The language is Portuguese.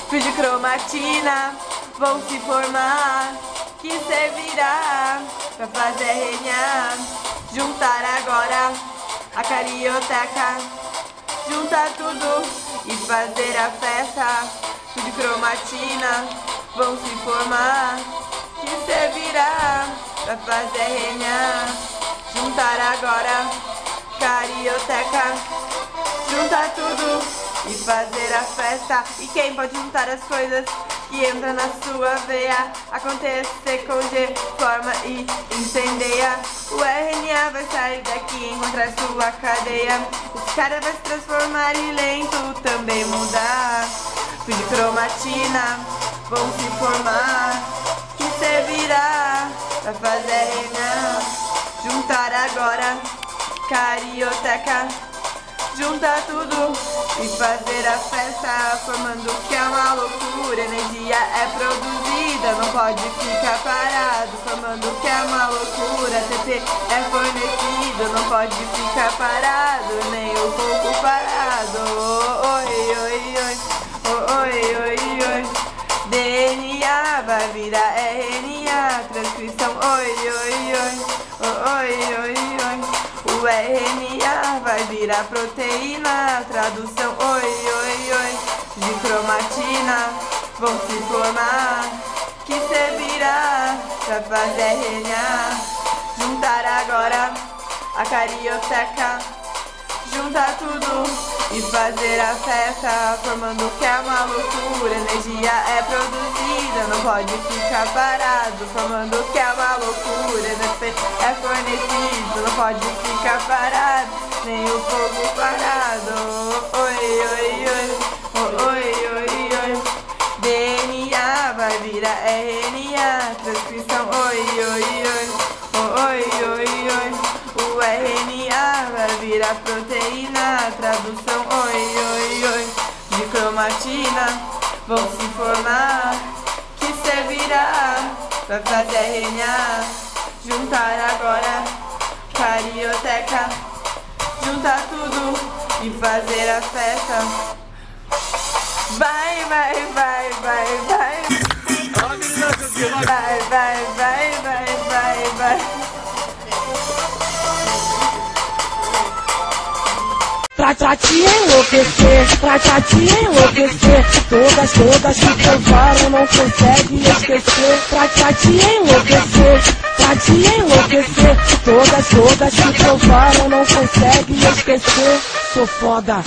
Fios de cromatina vão se formar, que servirá pra fazer renhar. Juntar agora a carioteca, juntar tudo e fazer a festa. Fios de cromatina vão se formar, que servirá pra fazer renhar. Juntar agora carioteca, juntar tudo e fazer a festa. E quem pode juntar as coisas que entra na sua veia? Acontecer com G, forma e incendeia. O RNA vai sair daqui, encontrar sua cadeia. Esse cara vai se transformar e lento também mudar. Fios de cromatina vão se formar, que servirá pra fazer renhar. Juntar agora carioteca, juntar tudo e fazer a festa, formando o que é uma loucura. Energia é produzida, não pode ficar parado, formando o que é uma loucura. ATP é fornecido, não pode ficar parado, nem um pouco parado. Oi, oi, oi, oi, oi, oi. DNA vai virar RNA, transcrição. Oi, oi, oi, oi, oi, oi. O RNA vai virar proteína, tradução. Oi, oi, oi. De cromatina vão se formar, que servirá pra fazer renhar. Juntar agora a carioteca, juntar tudo e fazer a festa, formando o que é uma loucura. Energia é produzida, não pode ficar parado, formando o que é uma loucura. NP é fornecido, não pode ficar parado, nem um pouco parado. Oi, oi, oi, oi, oi, oi. DNA vai virar RNA, transcrição. Oi, oi, oi, oi, oi, oi. O RNA vai virar proteína, tradução. Oi, oi, oi. De cromatina vão se formar, que servirá pra fazer renhar. Juntar agora carioteca, juntar tudo e fazer a festa. Vai, vai, vai, vai, vai. Vai, vai, vai, vai, vai, vai. Pra te enlouquecer, pra te enlouquecer. Todas que provaram não conseguem esquecer. Pra te enlouquecer, pra te enlouquecer. Todas que provaram não conseguem esquecer. Sou foda.